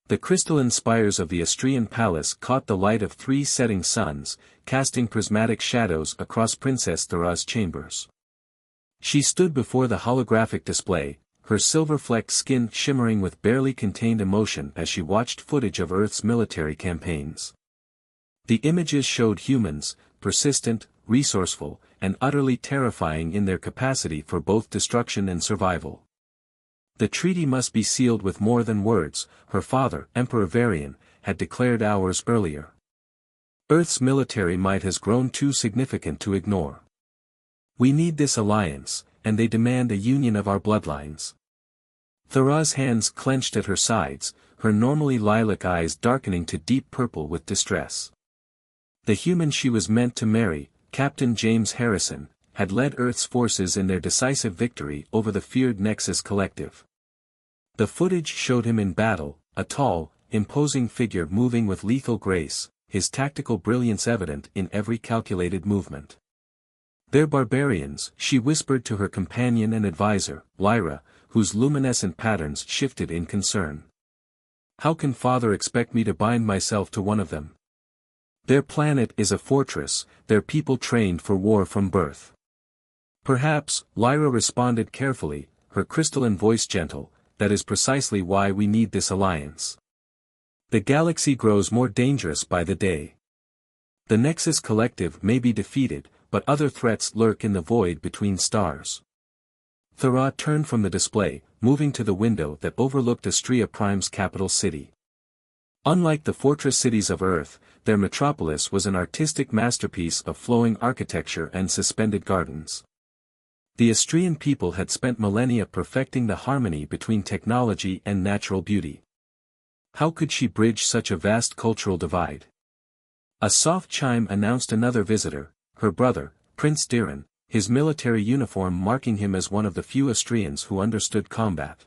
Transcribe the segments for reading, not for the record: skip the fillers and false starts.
The crystalline spires of the Astrian palace caught the light of 3 setting suns, casting prismatic shadows across Princess Thera's chambers. She stood before the holographic display, her silver-flecked skin shimmering with barely contained emotion as she watched footage of Earth's military campaigns. The images showed humans, persistent, resourceful, and utterly terrifying in their capacity for both destruction and survival. The treaty must be sealed with more than words, her father, Emperor Varian, had declared hours earlier. Earth's military might has grown too significant to ignore. We need this alliance, and they demand a union of our bloodlines. Thera's hands clenched at her sides, her normally lilac eyes darkening to deep purple with distress. The human she was meant to marry, Captain James Harrison, had led Earth's forces in their decisive victory over the feared Nexus Collective. The footage showed him in battle, a tall, imposing figure moving with lethal grace, his tactical brilliance evident in every calculated movement. "They're barbarians," she whispered to her companion and advisor, Lyra, whose luminescent patterns shifted in concern. "How can father expect me to bind myself to one of them? Their planet is a fortress, their people trained for war from birth." "Perhaps," Lyra responded carefully, her crystalline voice gentle, "that is precisely why we need this alliance. The galaxy grows more dangerous by the day. The Nexus Collective may be defeated, but other threats lurk in the void between stars." Thera turned from the display, moving to the window that overlooked Astrea Prime's capital city. Unlike the fortress cities of Earth, their metropolis was an artistic masterpiece of flowing architecture and suspended gardens. The Astrian people had spent millennia perfecting the harmony between technology and natural beauty. How could she bridge such a vast cultural divide? A soft chime announced another visitor, her brother, Prince Diran, his military uniform marking him as one of the few Astrians who understood combat.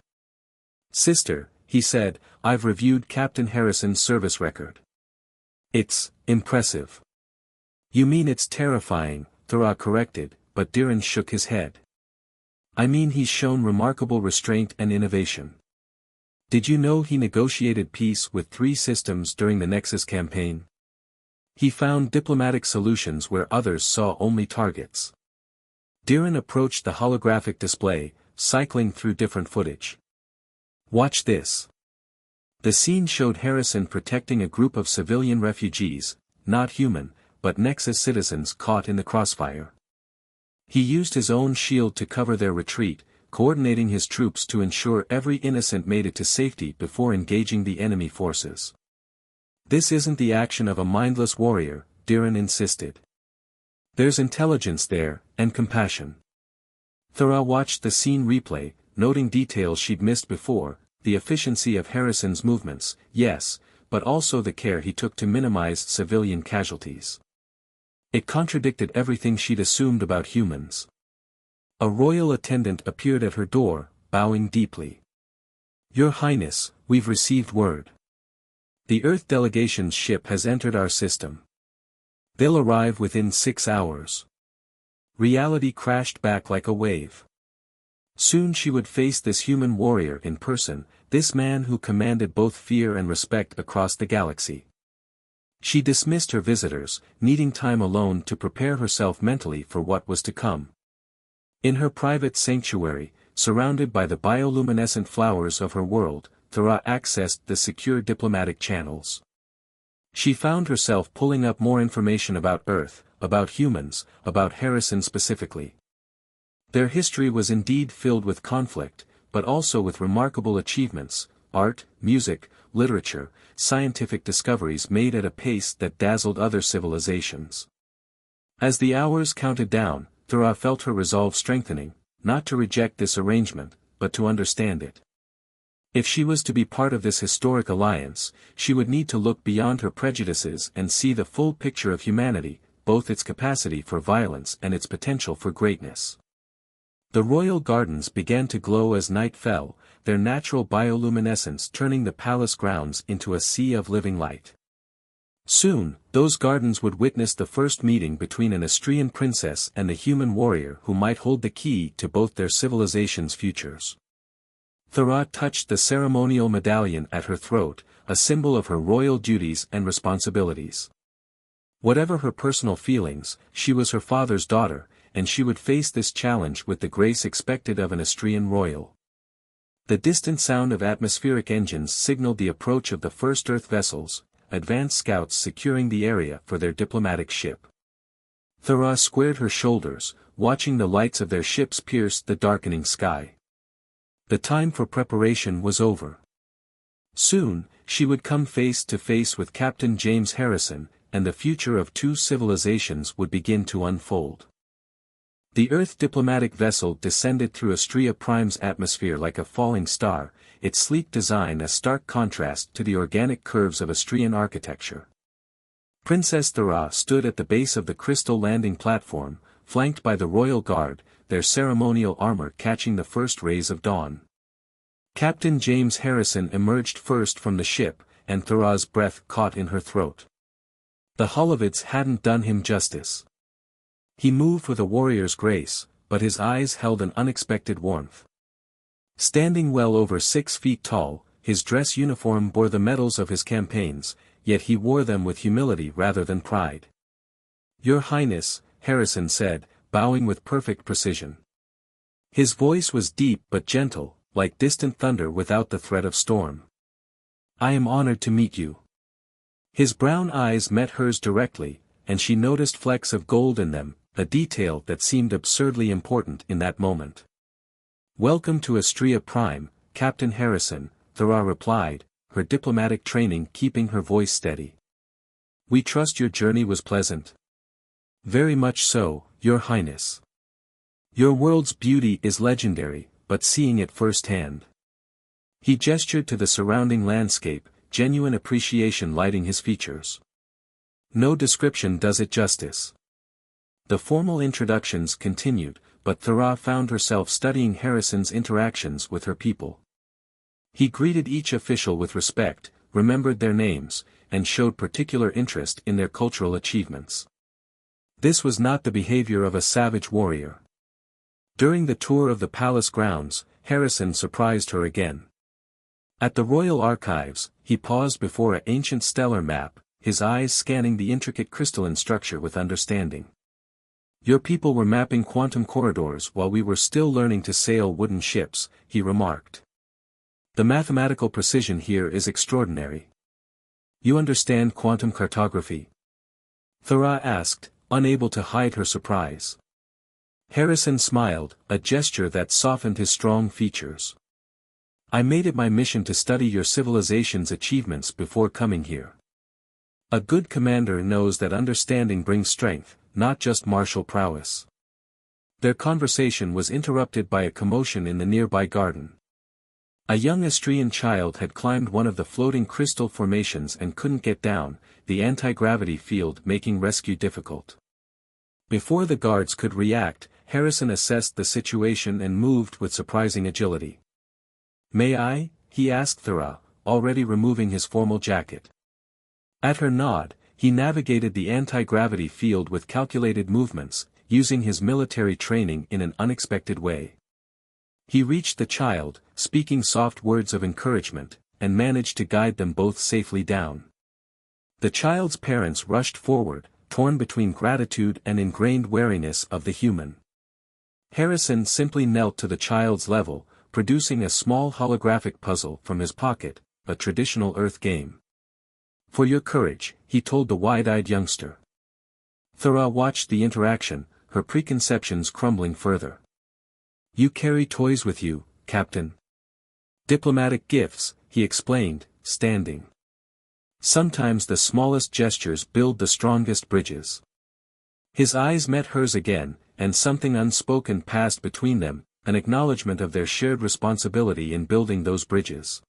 "Sister," he said, "I've reviewed Captain Harrison's service record. It's impressive." "You mean it's terrifying," Thera corrected, but Diran shook his head. "I mean he's shown remarkable restraint and innovation. Did you know he negotiated peace with 3 systems during the Nexus campaign? He found diplomatic solutions where others saw only targets." Diran approached the holographic display, cycling through different footage. "Watch this." The scene showed Harrison protecting a group of civilian refugees, not human, but Nexus citizens caught in the crossfire. He used his own shield to cover their retreat, coordinating his troops to ensure every innocent made it to safety before engaging the enemy forces. "This isn't the action of a mindless warrior," Diran insisted. "There's intelligence there, and compassion." Thera watched the scene replay, noting details she'd missed before, the efficiency of Harrison's movements, yes, but also the care he took to minimize civilian casualties. It contradicted everything she'd assumed about humans. A royal attendant appeared at her door, bowing deeply. "Your Highness, we've received word. The Earth delegation's ship has entered our system. They'll arrive within 6 hours." Reality crashed back like a wave. Soon she would face this human warrior in person, this man who commanded both fear and respect across the galaxy. She dismissed her visitors, needing time alone to prepare herself mentally for what was to come. In her private sanctuary, surrounded by the bioluminescent flowers of her world, Thera accessed the secure diplomatic channels. She found herself pulling up more information about Earth, about humans, about Harrison specifically. Their history was indeed filled with conflict, but also with remarkable achievements, art, music, literature, scientific discoveries made at a pace that dazzled other civilizations. As the hours counted down, Thera felt her resolve strengthening, not to reject this arrangement, but to understand it. If she was to be part of this historic alliance, she would need to look beyond her prejudices and see the full picture of humanity, both its capacity for violence and its potential for greatness. The royal gardens began to glow as night fell, their natural bioluminescence turning the palace grounds into a sea of living light. Soon, those gardens would witness the first meeting between an Astrian princess and the human warrior who might hold the key to both their civilization's futures. Thera touched the ceremonial medallion at her throat, a symbol of her royal duties and responsibilities. Whatever her personal feelings, she was her father's daughter, and she would face this challenge with the grace expected of an Astrian royal. The distant sound of atmospheric engines signaled the approach of the first Earth vessels, advanced scouts securing the area for their diplomatic ship. Thera squared her shoulders, watching the lights of their ships pierce the darkening sky. The time for preparation was over. Soon, she would come face to face with Captain James Harrison, and the future of two civilizations would begin to unfold. The Earth diplomatic vessel descended through Astrea Prime's atmosphere like a falling star, its sleek design a stark contrast to the organic curves of Astrian architecture. Princess Thera stood at the base of the crystal landing platform, flanked by the royal guard, their ceremonial armor catching the first rays of dawn. Captain James Harrison emerged first from the ship, and Thera's breath caught in her throat. The Holovids hadn't done him justice. He moved with a warrior's grace, but his eyes held an unexpected warmth. Standing well over 6 feet tall, his dress uniform bore the medals of his campaigns, yet he wore them with humility rather than pride. "Your Highness," Harrison said, bowing with perfect precision. His voice was deep but gentle, like distant thunder without the threat of storm. "I am honored to meet you." His brown eyes met hers directly, and she noticed flecks of gold in them, a detail that seemed absurdly important in that moment. "Welcome to Astrea Prime, Captain Harrison," Thera replied, her diplomatic training keeping her voice steady. "We trust your journey was pleasant." "Very much so, Your Highness. Your world's beauty is legendary, but seeing it firsthand." He gestured to the surrounding landscape, genuine appreciation lighting his features. "No description does it justice." The formal introductions continued, but Thera found herself studying Harrison's interactions with her people. He greeted each official with respect, remembered their names, and showed particular interest in their cultural achievements. This was not the behavior of a savage warrior. During the tour of the palace grounds, Harrison surprised her again. At the Royal Archives, he paused before an ancient stellar map, his eyes scanning the intricate crystalline structure with understanding. "Your people were mapping quantum corridors while we were still learning to sail wooden ships," he remarked. "The mathematical precision here is extraordinary." "You understand quantum cartography?" Thera asked, unable to hide her surprise. Harrison smiled, a gesture that softened his strong features. "I made it my mission to study your civilization's achievements before coming here. A good commander knows that understanding brings strength, not just martial prowess." Their conversation was interrupted by a commotion in the nearby garden. A young Astrian child had climbed one of the floating crystal formations and couldn't get down, the anti-gravity field making rescue difficult. Before the guards could react, Harrison assessed the situation and moved with surprising agility. "May I?" he asked Thera, already removing his formal jacket. At her nod, he navigated the anti-gravity field with calculated movements, using his military training in an unexpected way. He reached the child, speaking soft words of encouragement, and managed to guide them both safely down. The child's parents rushed forward, torn between gratitude and ingrained wariness of the human. Harrison simply knelt to the child's level, producing a small holographic puzzle from his pocket, a traditional Earth game. "For your courage," he told the wide-eyed youngster. Thera watched the interaction, her preconceptions crumbling further. "You carry toys with you, Captain." "Diplomatic gifts," he explained, standing. "Sometimes the smallest gestures build the strongest bridges." His eyes met hers again, and something unspoken passed between them, an acknowledgement of their shared responsibility in building those bridges.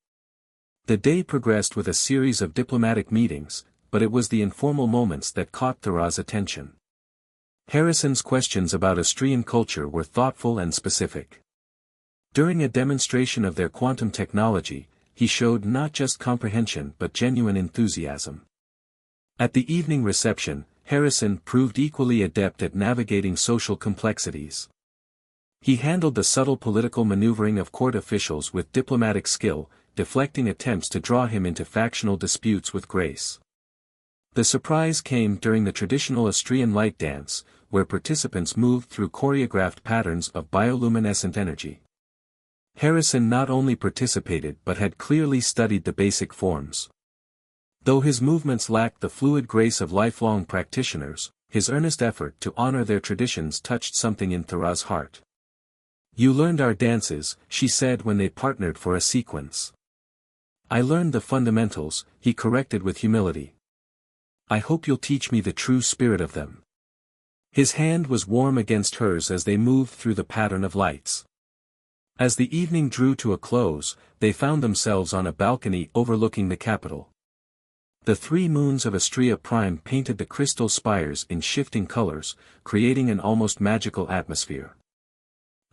The day progressed with a series of diplomatic meetings, but it was the informal moments that caught Thera's attention. Harrison's questions about Astrian culture were thoughtful and specific. During a demonstration of their quantum technology, he showed not just comprehension but genuine enthusiasm. At the evening reception, Harrison proved equally adept at navigating social complexities. He handled the subtle political maneuvering of court officials with diplomatic skill, deflecting attempts to draw him into factional disputes with grace. The surprise came during the traditional Austrian light dance, where participants moved through choreographed patterns of bioluminescent energy. Harrison not only participated but had clearly studied the basic forms. Though his movements lacked the fluid grace of lifelong practitioners, his earnest effort to honor their traditions touched something in Thara's heart. "You learned our dances," she said when they partnered for a sequence. "I learned the fundamentals," he corrected with humility. "I hope you'll teach me the true spirit of them." His hand was warm against hers as they moved through the pattern of lights. As the evening drew to a close, they found themselves on a balcony overlooking the capital. The three moons of Astrea Prime painted the crystal spires in shifting colors, creating an almost magical atmosphere.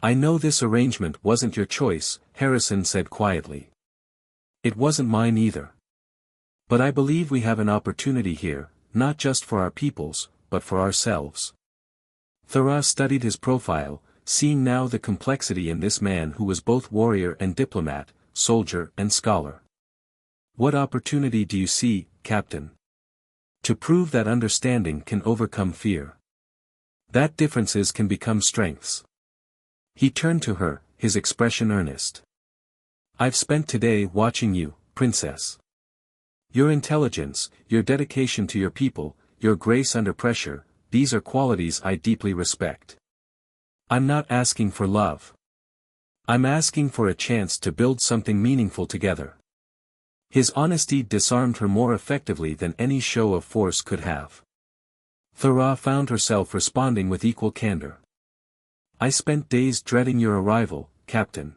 "I know this arrangement wasn't your choice," Harrison said quietly. "It wasn't mine either. But I believe we have an opportunity here, not just for our peoples, but for ourselves." Thara studied his profile, seeing now the complexity in this man who was both warrior and diplomat, soldier and scholar. "What opportunity do you see, Captain?" "To prove that understanding can overcome fear. That differences can become strengths." He turned to her, his expression earnest. "I've spent today watching you, Princess. Your intelligence, your dedication to your people, your grace under pressure, these are qualities I deeply respect. I'm not asking for love. I'm asking for a chance to build something meaningful together." His honesty disarmed her more effectively than any show of force could have. Thara found herself responding with equal candor. "I spent days dreading your arrival, Captain.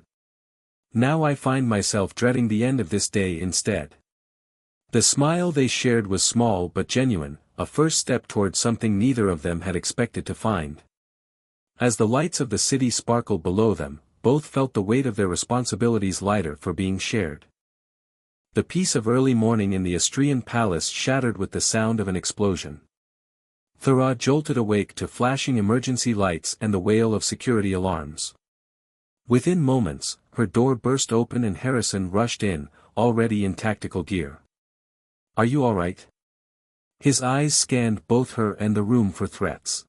Now I find myself dreading the end of this day instead." The smile they shared was small but genuine, a first step toward something neither of them had expected to find. As the lights of the city sparkled below them, both felt the weight of their responsibilities lighter for being shared. The peace of early morning in the Austrian palace shattered with the sound of an explosion. Thara jolted awake to flashing emergency lights and the wail of security alarms. Within moments, her door burst open and Harrison rushed in, already in tactical gear. "Are you all right?" His eyes scanned both her and the room for threats.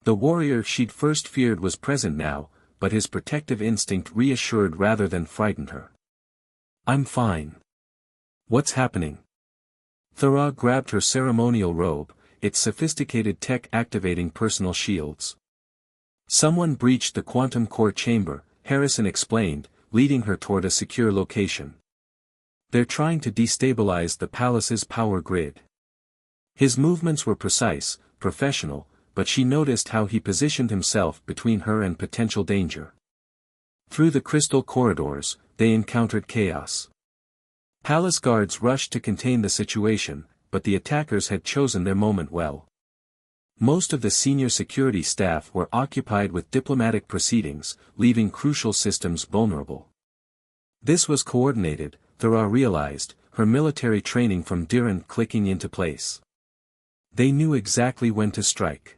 The warrior she'd first feared was present now, but his protective instinct reassured rather than frightened her. "I'm fine. What's happening?" Thara grabbed her ceremonial robe, its sophisticated tech activating personal shields. "Someone breached the quantum core chamber," Harrison explained, leading her toward a secure location. "They're trying to destabilize the palace's power grid." His movements were precise, professional, but she noticed how he positioned himself between her and potential danger. Through the crystal corridors, they encountered chaos. Palace guards rushed to contain the situation, but the attackers had chosen their moment well. Most of the senior security staff were occupied with diplomatic proceedings, leaving crucial systems vulnerable. This was coordinated, Thara realized, her military training from Diran clicking into place. They knew exactly when to strike.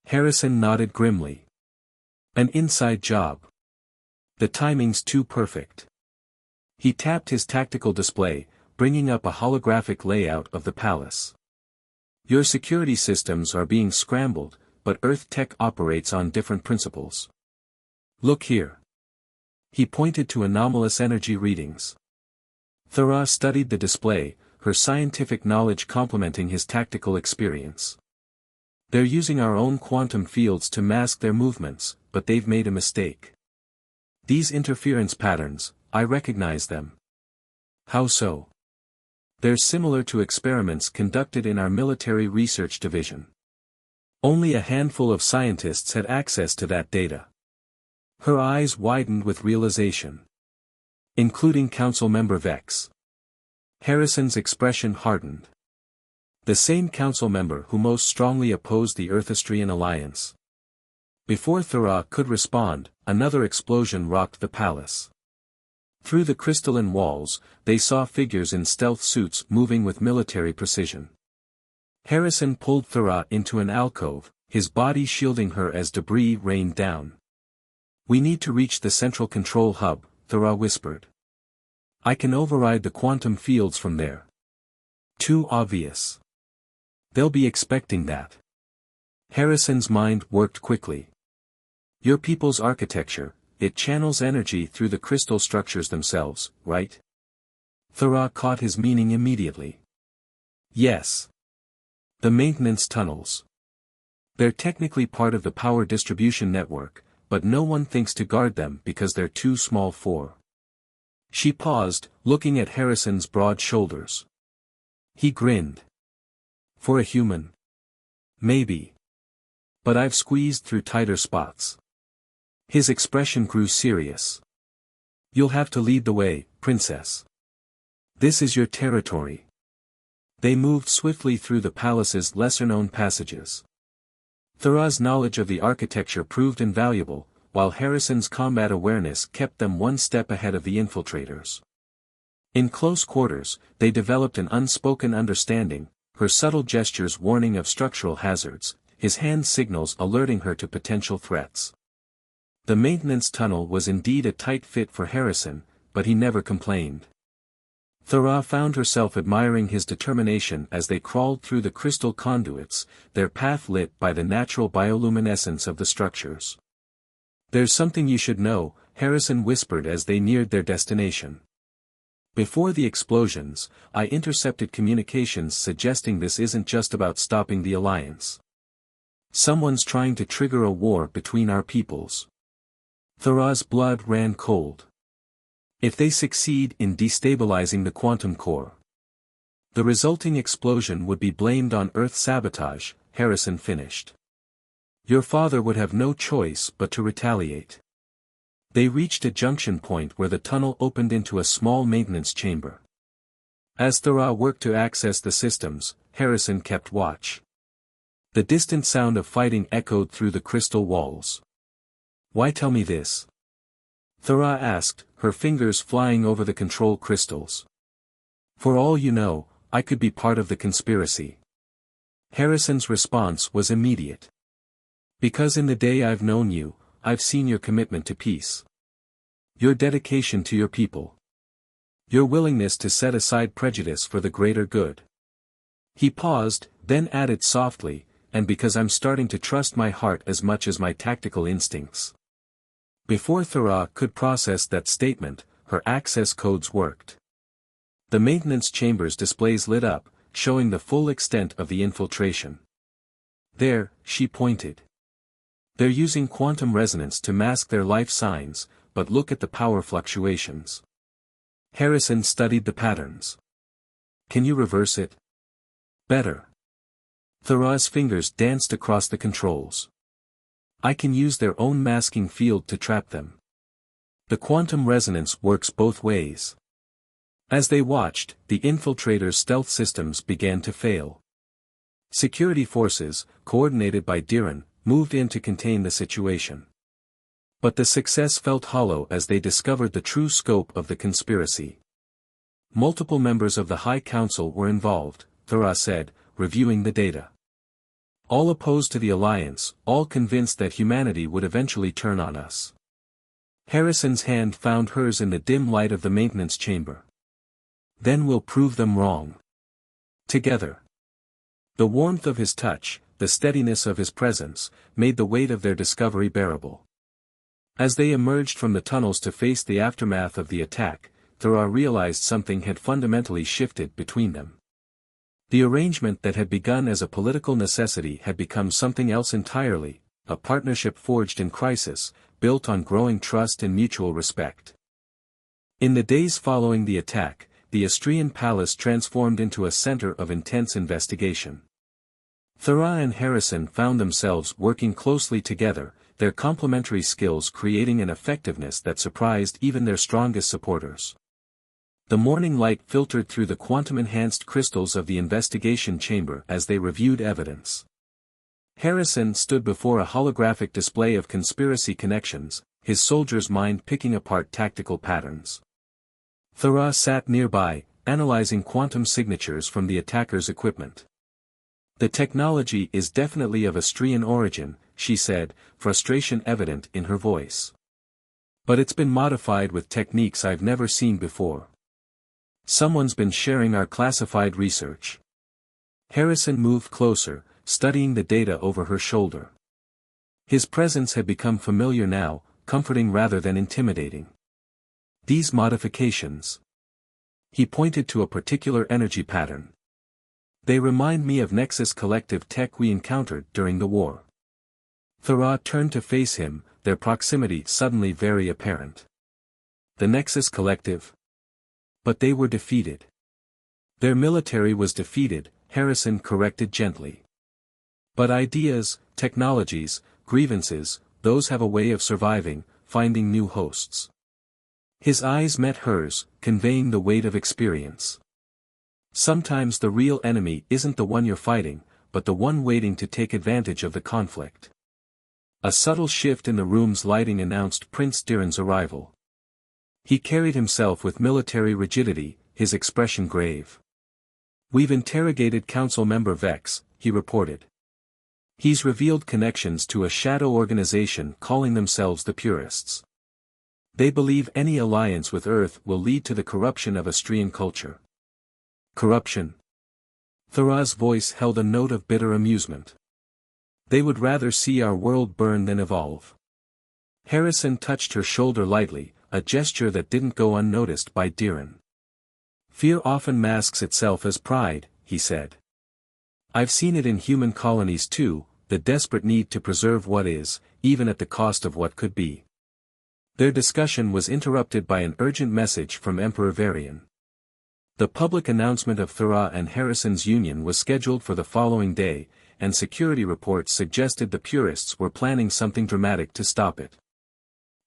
Harrison nodded grimly. "An inside job. The timing's too perfect." He tapped his tactical display, bringing up a holographic layout of the palace. "Your security systems are being scrambled, but Earth tech operates on different principles. Look here." He pointed to anomalous energy readings. Thara studied the display, her scientific knowledge complementing his tactical experience. "They're using our own quantum fields to mask their movements, but they've made a mistake. These interference patterns, I recognize them." "How so?" "They're similar to experiments conducted in our military research division. Only a handful of scientists had access to that data." Her eyes widened with realization. "Including Council Member Vex." Harrison's expression hardened. "The same council member who most strongly opposed the Earth-Austrian alliance." Before Thara could respond, another explosion rocked the palace. Through the crystalline walls, they saw figures in stealth suits moving with military precision. Harrison pulled Thara into an alcove, his body shielding her as debris rained down. "We need to reach the central control hub," Thara whispered. I can override the quantum fields from there. Too obvious. They'll be expecting that. Harrison's mind worked quickly. Your people's architecture, it channels energy through the crystal structures themselves, right? Thera caught his meaning immediately. Yes. The maintenance tunnels. They're technically part of the power distribution network, but no one thinks to guard them because they're too small for. She paused, looking at Harrison's broad shoulders. He grinned. For a human? Maybe. But I've squeezed through tighter spots. His expression grew serious. You'll have to lead the way, princess. This is your territory. They moved swiftly through the palace's lesser-known passages. Thera's knowledge of the architecture proved invaluable, while Harrison's combat awareness kept them one step ahead of the infiltrators. In close quarters, they developed an unspoken understanding, her subtle gestures warning of structural hazards, his hand signals alerting her to potential threats. The maintenance tunnel was indeed a tight fit for Harrison, but he never complained. Thera found herself admiring his determination as they crawled through the crystal conduits, their path lit by the natural bioluminescence of the structures. There's something you should know, Harrison whispered as they neared their destination. Before the explosions, I intercepted communications suggesting this isn't just about stopping the Alliance. Someone's trying to trigger a war between our peoples. Thera's blood ran cold. If they succeed in destabilizing the quantum core, the resulting explosion would be blamed on Earth sabotage, Harrison finished. Your father would have no choice but to retaliate. They reached a junction point where the tunnel opened into a small maintenance chamber. As Thera worked to access the systems, Harrison kept watch. The distant sound of fighting echoed through the crystal walls. Why tell me this? Thera asked, her fingers flying over the control crystals. For all you know, I could be part of the conspiracy. Harrison's response was immediate. Because in the day I've known you, I've seen your commitment to peace. Your dedication to your people. Your willingness to set aside prejudice for the greater good. He paused, then added softly, and because I'm starting to trust my heart as much as my tactical instincts. Before Thera could process that statement, her access codes worked. The maintenance chamber's displays lit up, showing the full extent of the infiltration. There, she pointed. They're using quantum resonance to mask their life signs, but look at the power fluctuations. Harrison studied the patterns. Can you reverse it? Better. Thera's fingers danced across the controls. I can use their own masking field to trap them. The quantum resonance works both ways. As they watched, the infiltrators' stealth systems began to fail. Security forces, coordinated by Diran, moved in to contain the situation. But the success felt hollow as they discovered the true scope of the conspiracy. Multiple members of the High Council were involved, Thera said, reviewing the data. All opposed to the Alliance, all convinced that humanity would eventually turn on us. Harrison's hand found hers in the dim light of the maintenance chamber. Then we'll prove them wrong. Together. The warmth of his touch, the steadiness of his presence, made the weight of their discovery bearable. As they emerged from the tunnels to face the aftermath of the attack, Thera realized something had fundamentally shifted between them. The arrangement that had begun as a political necessity had become something else entirely, a partnership forged in crisis, built on growing trust and mutual respect. In the days following the attack, the Astrian palace transformed into a center of intense investigation. Thera and Harrison found themselves working closely together, their complementary skills creating an effectiveness that surprised even their strongest supporters. The morning light filtered through the quantum-enhanced crystals of the investigation chamber as they reviewed evidence. Harrison stood before a holographic display of conspiracy connections, his soldier's mind picking apart tactical patterns. Thera sat nearby, analyzing quantum signatures from the attacker's equipment. The technology is definitely of Astrian origin, she said, frustration evident in her voice. But it's been modified with techniques I've never seen before. Someone's been sharing our classified research. Harrison moved closer, studying the data over her shoulder. His presence had become familiar now, comforting rather than intimidating. These modifications. He pointed to a particular energy pattern. They remind me of Nexus Collective tech we encountered during the war. Thara turned to face him, their proximity suddenly very apparent. The Nexus Collective? But they were defeated. Their military was defeated, Harrison corrected gently. But ideas, technologies, grievances, those have a way of surviving, finding new hosts. His eyes met hers, conveying the weight of experience. Sometimes the real enemy isn't the one you're fighting, but the one waiting to take advantage of the conflict. A subtle shift in the room's lighting announced Prince Diren's arrival. He carried himself with military rigidity, his expression grave. "We've interrogated Council Member Vex," he reported. "He's revealed connections to a shadow organization calling themselves the Purists. They believe any alliance with Earth will lead to the corruption of Astrian culture." Corruption? Thara's voice held a note of bitter amusement. "They would rather see our world burn than evolve." Harrison touched her shoulder lightly, a gesture that didn't go unnoticed by Diren. "Fear often masks itself as pride," he said. "I've seen it in human colonies too, the desperate need to preserve what is, even at the cost of what could be." Their discussion was interrupted by an urgent message from Emperor Varian. The public announcement of Thara and Harrison's union was scheduled for the following day, and security reports suggested the Purists were planning something dramatic to stop it.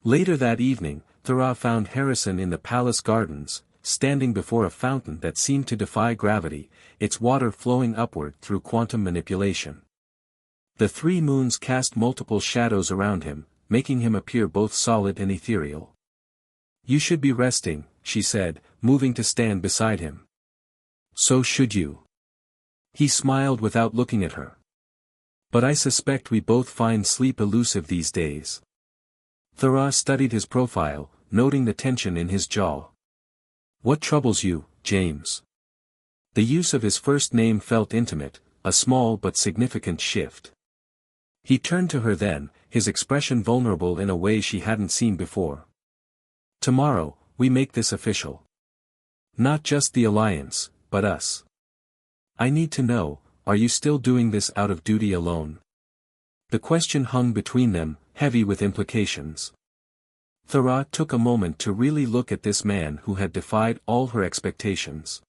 Later that evening, Thara found Harrison in the palace gardens, standing before a fountain that seemed to defy gravity, its water flowing upward through quantum manipulation. The three moons cast multiple shadows around him, making him appear both solid and ethereal. "You should be resting," she said, moving to stand beside him. "So should you." He smiled without looking at her. "But I suspect we both find sleep elusive these days." Thara studied his profile, noting the tension in his jaw. "What troubles you, James?" The use of his first name felt intimate, a small but significant shift. He turned to her then, his expression vulnerable in a way she hadn't seen before. "Tomorrow, we make this official. Not just the Alliance, but us. I need to know, are you still doing this out of duty alone?" The question hung between them, heavy with implications. Thara took a moment to really look at this man who had defied all her expectations.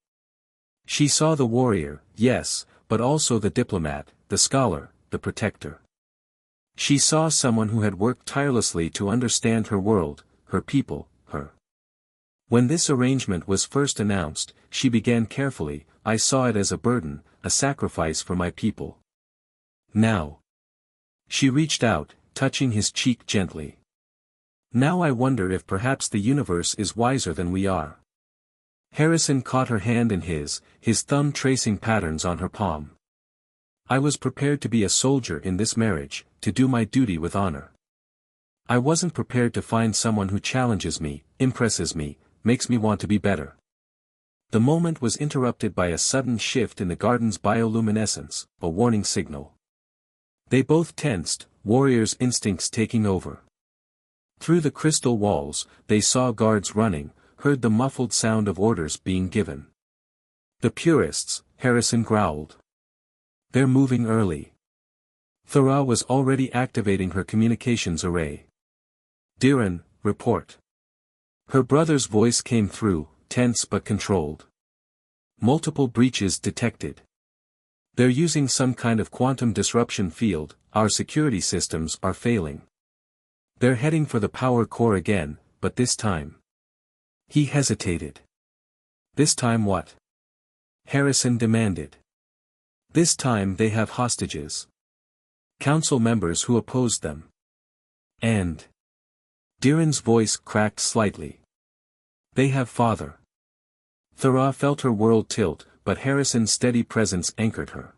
She saw the warrior, yes, but also the diplomat, the scholar, the protector. She saw someone who had worked tirelessly to understand her world, her people, her. When this arrangement was first announced, she began carefully, "I saw it as a burden, a sacrifice for my people. Now." She reached out, touching his cheek gently. "Now I wonder if perhaps the universe is wiser than we are." Harrison caught her hand in his thumb tracing patterns on her palm. "I was prepared to be a soldier in this marriage, to do my duty with honor. I wasn't prepared to find someone who challenges me, impresses me, makes me want to be better." The moment was interrupted by a sudden shift in the garden's bioluminescence, a warning signal. They both tensed, warriors' instincts taking over. Through the crystal walls, they saw guards running, heard the muffled sound of orders being given. "The Purists," Harrison growled. "They're moving early." Thara was already activating her communications array. "Diren, report." Her brother's voice came through, tense but controlled. "Multiple breaches detected. They're using some kind of quantum disruption field, our security systems are failing. They're heading for the power core again, but this time." He hesitated. "This time what?" Harrison demanded. "This time they have hostages. Council members who opposed them. And..." Diren's voice cracked slightly. "They have father." Thara felt her world tilt, but Harrison's steady presence anchored her.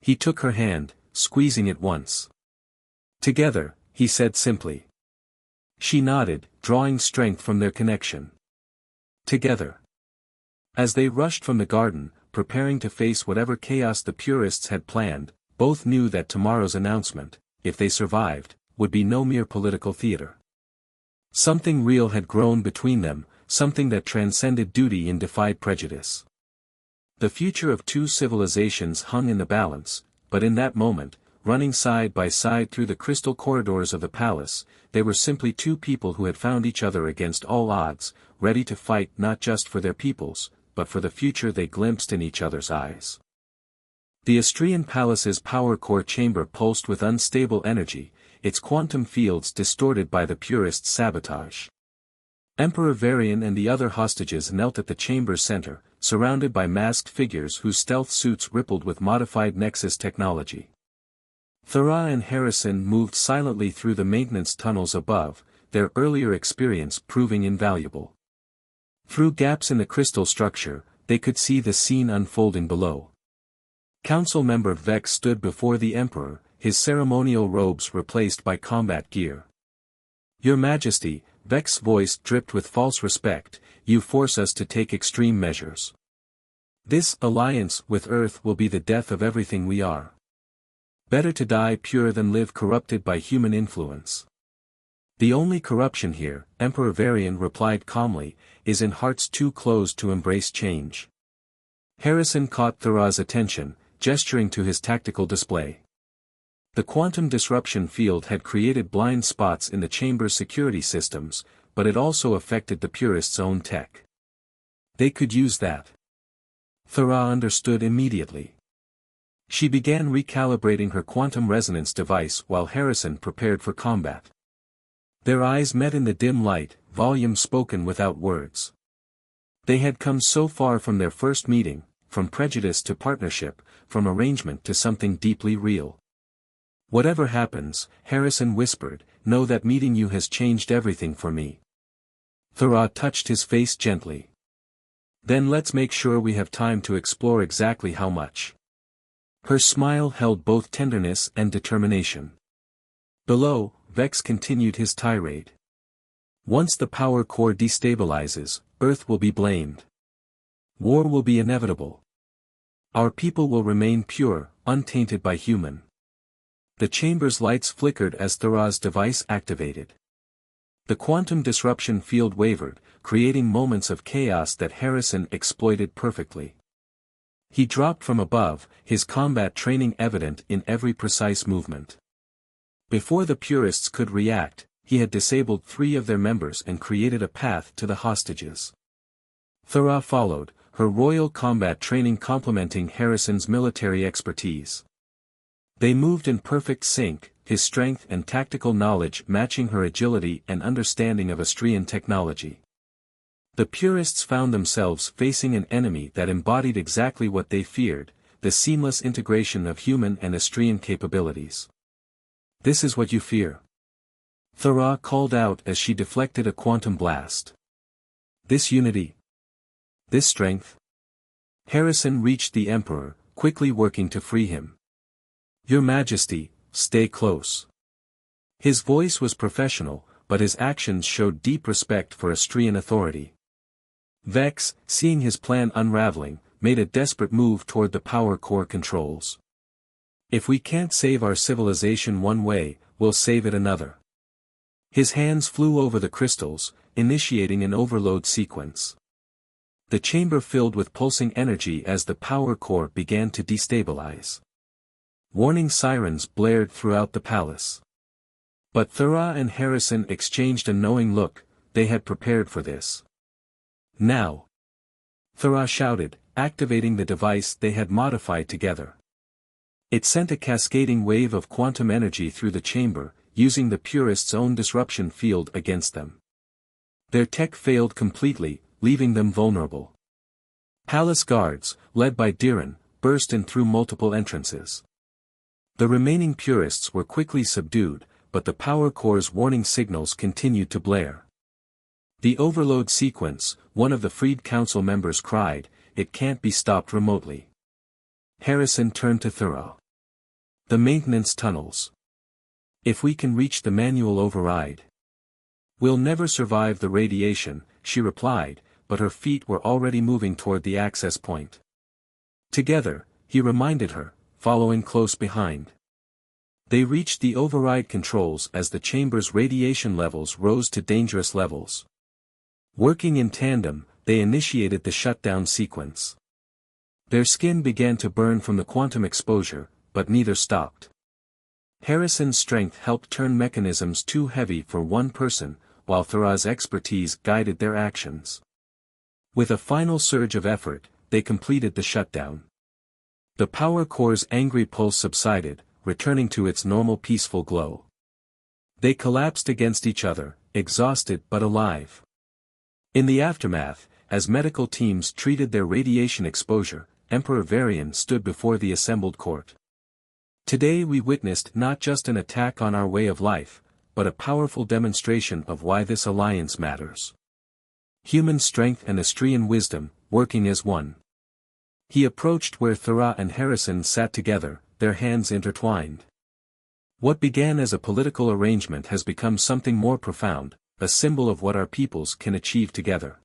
He took her hand, squeezing it once. "Together," he said simply. She nodded, drawing strength from their connection. "Together." As they rushed from the garden, preparing to face whatever chaos the purists had planned, both knew that tomorrow's announcement, if they survived, would be no mere political theater. Something real had grown between them, something that transcended duty and defied prejudice. The future of two civilizations hung in the balance, but in that moment, running side by side through the crystal corridors of the palace, they were simply two people who had found each other against all odds, ready to fight not just for their peoples, but for the future they glimpsed in each other's eyes. The Astrian palace's power core chamber pulsed with unstable energy, its quantum fields distorted by the purists' sabotage. Emperor Varian and the other hostages knelt at the chamber's center, surrounded by masked figures whose stealth suits rippled with modified Nexus technology. Thera and Harrison moved silently through the maintenance tunnels above, their earlier experience proving invaluable. Through gaps in the crystal structure, they could see the scene unfolding below. Council member Vex stood before the Emperor, his ceremonial robes replaced by combat gear. "Your Majesty," Vex's voice dripped with false respect, "you force us to take extreme measures. This alliance with Earth will be the death of everything we are. Better to die pure than live corrupted by human influence." "The only corruption here," Emperor Varian replied calmly, "is in hearts too closed to embrace change." Harrison caught Thera's attention, gesturing to his tactical display. The quantum disruption field had created blind spots in the chamber's security systems, but it also affected the purists' own tech. They could use that. Thera understood immediately. She began recalibrating her quantum resonance device while Harrison prepared for combat. Their eyes met in the dim light, volumes spoken without words. They had come so far from their first meeting, from prejudice to partnership, from arrangement to something deeply real. "Whatever happens," Harrison whispered, "know that meeting you has changed everything for me." Thera touched his face gently. "Then let's make sure we have time to explore exactly how much." Her smile held both tenderness and determination. Below, Vex continued his tirade. "Once the power core destabilizes, Earth will be blamed. War will be inevitable. Our people will remain pure, untainted by human." The chamber's lights flickered as Thera's device activated. The quantum disruption field wavered, creating moments of chaos that Harrison exploited perfectly. He dropped from above, his combat training evident in every precise movement. Before the purists could react, he had disabled 3 of their members and created a path to the hostages. Thera followed, her royal combat training complementing Harrison's military expertise. They moved in perfect sync, his strength and tactical knowledge matching her agility and understanding of Astrian technology. The purists found themselves facing an enemy that embodied exactly what they feared, the seamless integration of human and Astrian capabilities. "This is what you fear?" Thera called out as she deflected a quantum blast. "This unity? This strength?" Harrison reached the Emperor, quickly working to free him. "Your Majesty, stay close." His voice was professional, but his actions showed deep respect for Astrian authority. Vex, seeing his plan unraveling, made a desperate move toward the power core controls. "If we can't save our civilization one way, we'll save it another." His hands flew over the crystals, initiating an overload sequence. The chamber filled with pulsing energy as the power core began to destabilize. Warning sirens blared throughout the palace. But Thera and Harrison exchanged a knowing look, they had prepared for this. "Now!" Thera shouted, activating the device they had modified together. It sent a cascading wave of quantum energy through the chamber, using the purists' own disruption field against them. Their tech failed completely, leaving them vulnerable. Palace guards, led by Diran, burst in through multiple entrances. The remaining purists were quickly subdued, but the power core's warning signals continued to blare. "The overload sequence," one of the freed council members cried, "it can't be stopped remotely." Harrison turned to Thera. "The maintenance tunnels. If we can reach the manual override." "We'll never survive the radiation," she replied, but her feet were already moving toward the access point. Together, he reminded her, following close behind. They reached the override controls as the chamber's radiation levels rose to dangerous levels. Working in tandem, they initiated the shutdown sequence. Their skin began to burn from the quantum exposure, but neither stopped. Harrison's strength helped turn mechanisms too heavy for one person, while Thara's expertise guided their actions. With a final surge of effort, they completed the shutdown. The power core's angry pulse subsided, returning to its normal peaceful glow. They collapsed against each other, exhausted but alive. In the aftermath, as medical teams treated their radiation exposure, Emperor Varian stood before the assembled court. Today we witnessed not just an attack on our way of life, but a powerful demonstration of why this alliance matters. Human strength and Astrian wisdom, working as one. He approached where Thara and Harrison sat together, their hands intertwined. What began as a political arrangement has become something more profound, a symbol of what our peoples can achieve together.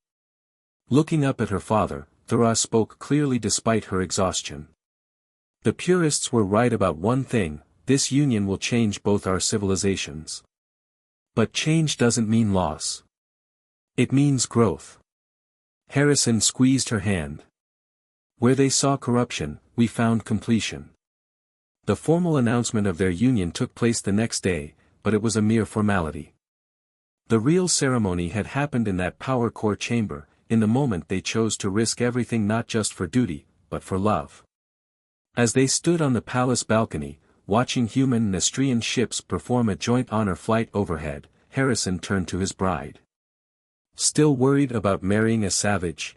Looking up at her father, Thara spoke clearly despite her exhaustion. The purists were right about one thing: this union will change both our civilizations. But change doesn't mean loss. It means growth. Harrison squeezed her hand. Where they saw corruption, we found completion. The formal announcement of their union took place the next day, but it was a mere formality. The real ceremony had happened in that power core chamber, in the moment they chose to risk everything not just for duty, but for love. As they stood on the palace balcony, watching human and Astrian ships perform a joint honor flight overhead, Harrison turned to his bride. "Still worried about marrying a savage?"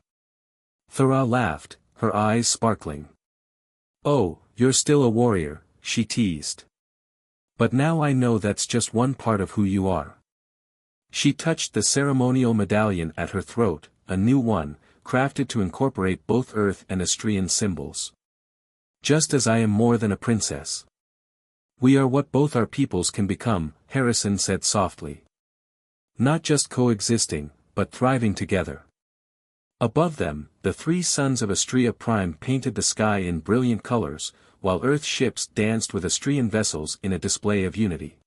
Thara laughed, her eyes sparkling. "Oh, you're still a warrior," she teased. "But now I know that's just one part of who you are." She touched the ceremonial medallion at her throat, a new one, crafted to incorporate both Earth and Astrian symbols. "Just as I am more than a princess. We are what both our peoples can become," Harrison said softly. "Not just coexisting, but thriving together." Above them, the three suns of Astrea Prime painted the sky in brilliant colors, while Earth ships danced with Astrian vessels in a display of unity.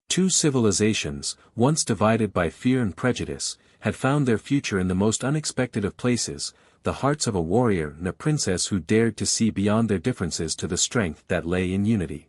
Two civilizations, once divided by fear and prejudice, had found their future in the most unexpected of places, the hearts of a warrior and a princess who dared to see beyond their differences to the strength that lay in unity.